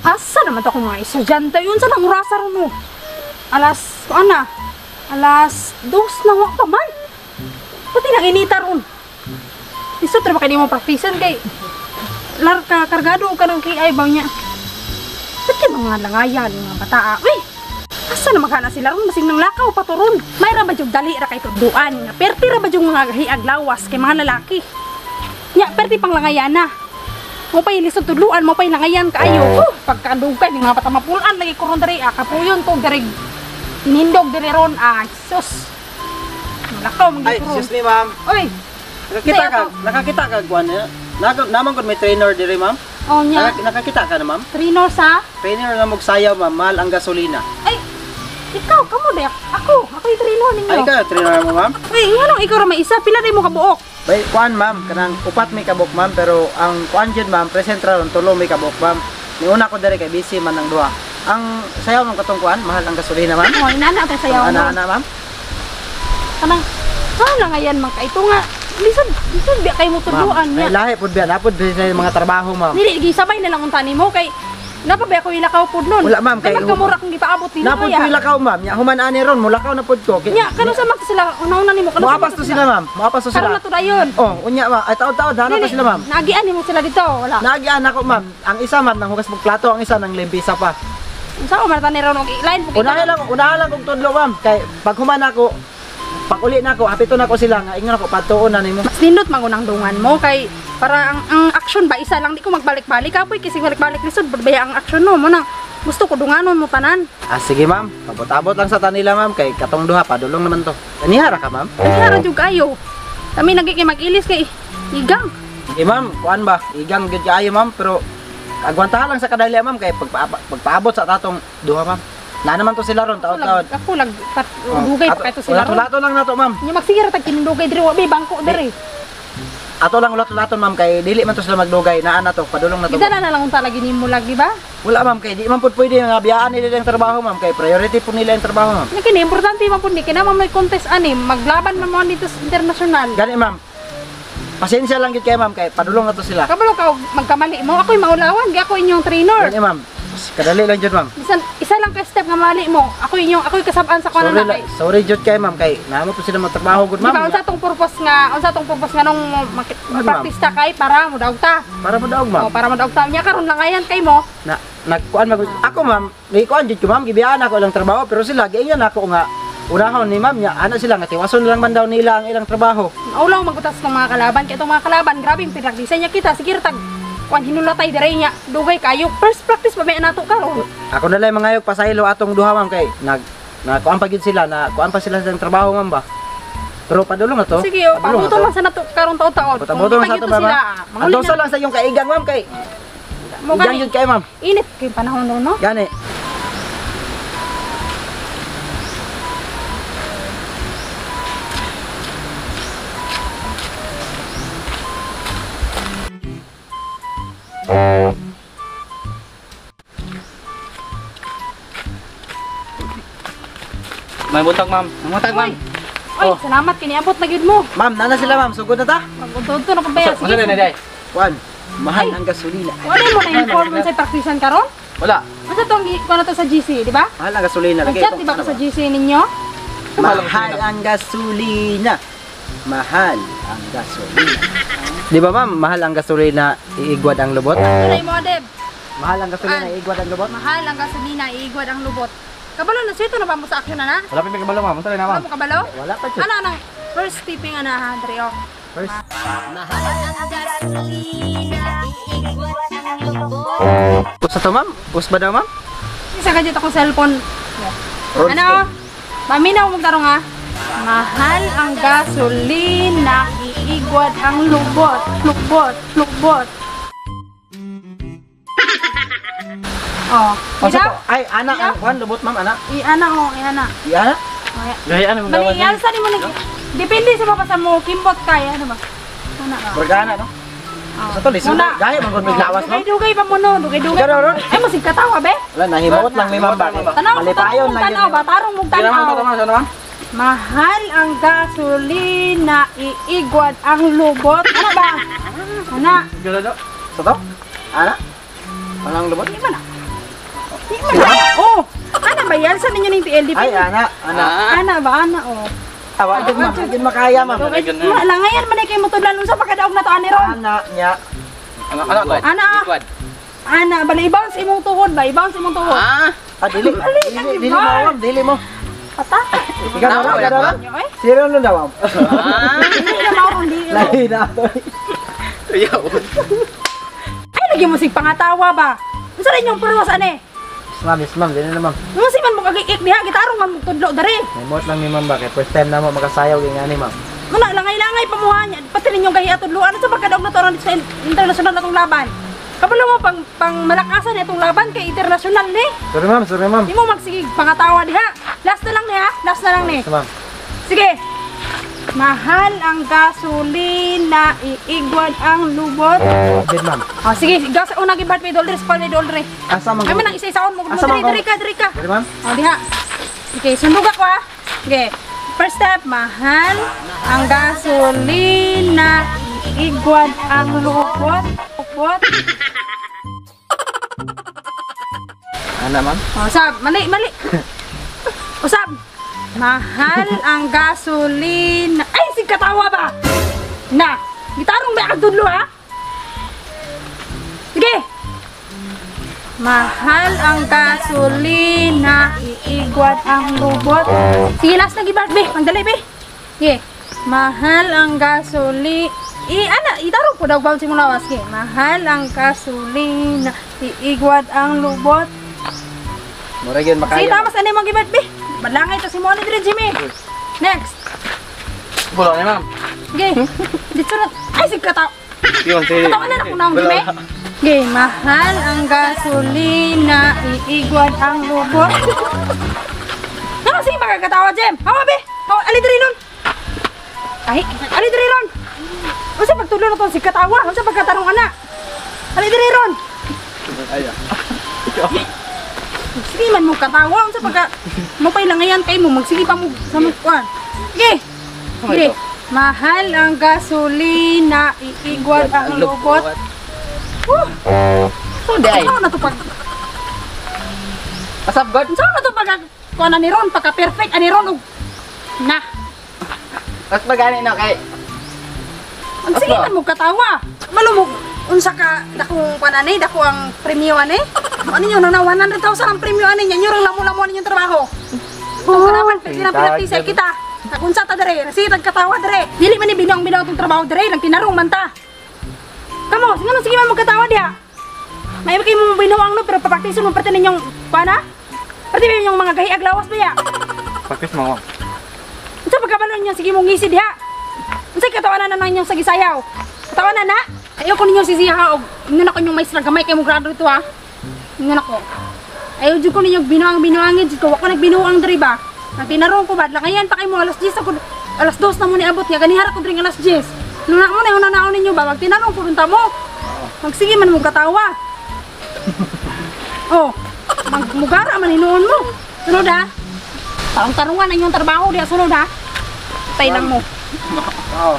Asa naman to kung mga estudyante yun? Saan ang orasa ron mo? Alas 2 na wak pa man. Pati nang inita ron. Iso trabaho kayo mo praktisan kay kargado ka ng kiay bang niya. Pati mga langayan, mga bataa. Uy! Asa na magana sila ron? Masing nang lakaw pa to ron. Mayra ba yung dali ra kay tuduan? Perti ra ba yung mga hiag lawas kay mga lalaki? Nya, perti pang langayan na. Mo pa ilisod tudluan, mo pa langayan kaayo. Pagkandugay, yung mga patamapulan, lagi ko ron dari. Kapuyon to, dari tinindog dari ron. Sus. Lakaw, Ay, ron. excuse me, ma'am. Uy! Nakakita ka, Guan. Naman ko may trainer diri, ma'am. Oh, nya. Nakakita ka na, ma'am. Trainer sa? Trainer na magsayaw, ma'am. Mahal ang gasolina. Ay! Ikaw, kamo ba? Ako yung trainer ninyo. Ay, ikaw, trainer mo, ma'am. Uy, anong ikaw ra may isa? Pila rin mo kabuok? Bay, kuan, ma'am. Kanang upat may kabok, ma'am. Pero ang kuan dyan, ma'am, present ra ron, tulo may kabok, ma'am. Niuna ko diri kay busy man ng duha. Ang sayaw ng katong kuan, mahal ang gasolina, ma'am. Oh, inana atong sayaw mo. Ana, ma'am. Kanang, lang ngayon man ka. Ito nga, lisod biya kayo mo tuduan May niya. lahi pud biya, napod biya sa mga trabaho, ma'am. Dili, gisabay na lang ang tani mo kay napabaya ko ilakaw pud nun. Wala, ma'am, kay kay- magkamura kung gipaabot nila Napod ko ilakaw, ma'am. Nya human ani ron, mulakaw na pud ko. Nya, kano sa mag sila, unauna nimo kano Muapas to sila, ma'am. Muapas to Karon sila. na to dayon. Oh, unya, ma'am. Ay taod-taod hanap to sila, ma'am. Nagian nimo sila dito, wala. Nagian ako, ma'am. Ang isa, ma'am, nang hugas mong plato, ang isa nang limpisa pa. Unsa ko man tani ron og line pud. Unahan lang kog tudlo, ma'am. Kay pag human ako, pag uli na ako, hapito na ako sila nga ingon ako patuon na nimo. Mas nindot mangunang dungan mo kay para ang action ba isa lang di ko magbalik-balik apoy kasi balik-balik lisod baya ang action mo nang gusto ko dunganon mo tanan. Sige, ma'am. Pabot-abot lang sa tanila, ma'am. Kay katong duha pa, dulong naman to. Kanihara ka, ma'am. Ang hara jud kayo. Kami nagiki mag-ilis kay igang. Sige, ma'am. Kuan ba? Igang gid kaayo, ma'am. Pero agwantahan lang sa kadali, ma'am. Kay pagpaabot sa tatong duha, ma'am. Na naman to sila ron, taod-taod. Ako dugay pa ito sila ron. Lato lang nato, ma'am. Nya magsigira tag kinudugay diri wa bangko diri. Ato lang lato-laton, ma'am. Kay dili man to sila magdugay. Naa na to, padulong na to. Kita na lang unta lagi nimo lagi ba? Wala, ma'am. Kay di man pud pwede nga biyaan nila yung trabaho, ma'am. Kay priority po nila yung trabaho, ma'am. Nya kini importante man pud ni kina may contest ani maglaban man mo dito sa international. Gani, ma'am. Pasensya lang gid kay, ma'am. Kay padulong na to sila. Kabalo ka magkamali mo ako'y maulawan gi ako inyong trainer. Gani, ma'am. Kadali lang jud, ma'am. Bisan isa lang ka step nga mali mo. Ako'y kasab-an sa kuno na kay. Sorry jud kay, ma'am. Kay naamo po sila magtrabaho gud, Di ba ma'am. unsa tong purpose nga nung practice ta kay para mo daog ta. Para mo daog, ma'am. O para mo daog ta nya karon lang ayan kay mo. Nagkuan ako, ma'am. Gikuan jud ko, ma'am. Gibiyaan ako ilang trabaho pero sila giingon ako nga unahon ni ma'am nya ana sila nga tiwason lang man daw nila ang ilang trabaho. Ulaw magbutas ng mga kalaban kay itong mga kalaban grabe yung pinagdisan niya kita sige tag kuan hinulatay dire nya dugay kayo first practice pa may nato karon. Ako na lang mangayog pasaylo atong duha, ma'am, kay kuan pa gid sila na kuan pa sila sa trabaho, ma'am ba. Pero padulong na to. Sige pabuto lang sa nato karon taon-taon. Pabuto lang sa to, ma'am. Ato sa lang sa yung kaigang, ma'am, kay mo igang gani jud kay, ma'am. init kay panahon no. Gani. May buntag, ma'am. May buntag, ma'am. Oy, salamat kini abot na gyud mo. Ma'am, nana sila, ma'am. Sugod na ta. Magudto na pabaya Masa na, day? Kuan. Mahal ang gasolina. Wala mo na inform sa practicean karon? Wala. Asa tong kuno to sa GC, di ba? Mahal ang gasolina. Lagay Nag-chat itong di ba ano ko sa GC ninyo? Mahal ang gasolina. Mahal ang gasolina. Di ba, ma'am? Mahal ang gasolina, iigwad ang lubot. Tuloy mo, Deb. Mahal ang gasolina, iigwad ang lubot. Mahal ang gasolina, iigwad ang lubot. Kabalo na sito na ba mo sa action na na? Wala pa may kabalo, ma'am. Masa na, Ano ma'am? mo kabalo? Wala pa siya. Ano nang first tipping ana ha, Dre oh. First. Sa to, ma'am? Pus ba daw, ma'am? Isa ka dito akong cellphone. Ano? Maminaw mo tarong ha. Mahal ang gasolina, iigwad ang lubot. Lubot. Oh, Masa ida? to? Ay, anak ang kuan, lubot, ma'am, anak. Iana oh, iana. Iya? Gayaan mo daw. Mali, sa ni mo nag... Depende sa mapasa mo, kimbot kaya, ano ba? Ano ka? Bergana, no? Sa to, liso na. Gaya, man kung naglawas, ma'am. Dugay pa mo no, dugay. Ikaw, Ron? Ay, masig katawa, be? Wala, nahimuot lang ni ma'am ba? Tanaw, Malipayon lang tanaw, yun. ba? Tarong mong Kailan mo tanaw. Sana, ma'am? Mahal ang gasolina, iigwad ang lubot. Ano ba? Ano? Gala daw. Sa to? Anak? Walang lubot? Di ba na? Di man. Oh, ana ba yan sa ninyo ning TLDP? Ay, ana. Ana ba ana oh. Awa, din ma'am. Din makaya, ma'am. Wala ngayon man kay mo tudlan unsa pa kadaog na to ani ron? Ana niya. Ano to? Ana. Ana, bali ibaw sa imong tuhod ba? Ibaw sa imong tuhod. Ah, Dili. Dili mo, ma'am. Dili mo. Pata. Ikaw na, ikaw na. Nyo eh. Sino nun daw, ma'am? Hindi na mao di. Lahi na. ayaw. Ay lagi mo sig pangatawa ba? Unsa rin yung purwas ani? Ma'am, yes, ma'am. Dili na, ma'am. Mo si man mo kagik diha gitarong man mo tudlo dere. May mot lang ni ma'am ba? Kaya first time na mo makasayaw kay ngani, ma'am. Muna langay-langay pamuhan niya. Pati ninyong gahiya tudluan sa pagkadaog na to ron sa international na tong laban. Kabalo mo pang malakasan itong laban kay international ni. Sorry, ma'am. Sorry, ma'am. Di mo magsigig pangatawa diha. Last na lang ni ha. Last na lang ni. Yes, ma'am. Sige. Mahal ang gasolina, iigwan ang lubot. Din, ma'am. Oh, sige, gas una gibat may dollar, spal may dollar. Asa man Ay man ang isa-isaon mo. Asa man Diri ka. Sorry, ma'am. Oh, diha. Okay, sundog ako ha. Okay. First step, mahal ang gasolina, iigwan ang lubot. Lubot. Ano ma'am? Oh, Sab, mali. Usab. Mahal ang gasolina. Ay, si katawa ba? Na, gitarong may agdudlo ha? Sige. Mahal ang gasolina, iigwat ang lubot. Sige, last na gibart, be. Magdali, be. Sige. Mahal ang gasolina. Itarong po daw bawang simulawas. Sige. Mahal ang gasolina, iigwat ang lubot. Mura gyud Sige, makaya. tamas ano yung mga gibart, be. Balangay to si Moni dire, Jimmy. Next. Bulo ni ma'am. Sige. Dito na. Ay, si katawa. Yun, sige. Katawa na ako na, Jimmy. Okay, mahal ang gasolina, iigwan ang lubot. Ano sige magkakatawa, Jem? Hawa, be! Hawa, alidri nun! Ay, alidri nun! Ano sa pagtulo na to si katawa? Ano sa pagkatarong ana? Alidri nun! Ayaw. Sige man mo katawa, ano sa pagka... Mapailangayan kayo mo, magsige pa mo sa mukwan. Sige! Sige! Mahal ang gasolina, iigwan ang lubot. So, day. Saan na to pag... Asap god. Saan na to pag... Kuha na ni Ron, pagka-perfect, ani Ron, na. Mas magani na kay. Ang sige man mo katawa. Malo mo, unsa ka, dakong pananay, dako ang premyo ani? Ano nyo, na 100,000 ang premyo ani, yan yung lamo-lamo ninyong trabaho. Kung kanaman, pinagtisay kita. Nakunsa ta dere, sige katawa dere. Dili man ni bilang-bilang itong trabaho dere, nang tinarong man ta. Kamo, sige man mo katawa diha. May kayo mo binuang no, pero papaktiso mo parte ninyong, pana? Parte ninyong mga gahi aglawas ba ya? Pakis mo. Unsa pagkabalo niyo, sige mo ngisi diha. Unsay katawanan na ninyong sagisayaw? Katawanan na? Ayaw ko ninyong sisiha og ingon ako ninyong may gamay kay mo grado ito ha. Ingon ako. Ayaw jud ko ninyong binuang-binuangin jud ko, wa ko nagbinuang diri ba? Nang tinarong ko ba, langayan pa kay mo alas 10 ako, alas 2 na mo ni abot ya, ganihara ko diri alas 10. Nuna mo na yung nanaon ninyo ba? Wag tinanong po punta mo. Magsige man mo katawa. Oh, magmugara man hinuon mo. Sunod ha. Tarong-tarungan ang inyong trabaho diya. Sunod ha. Tay lang mo. Oo.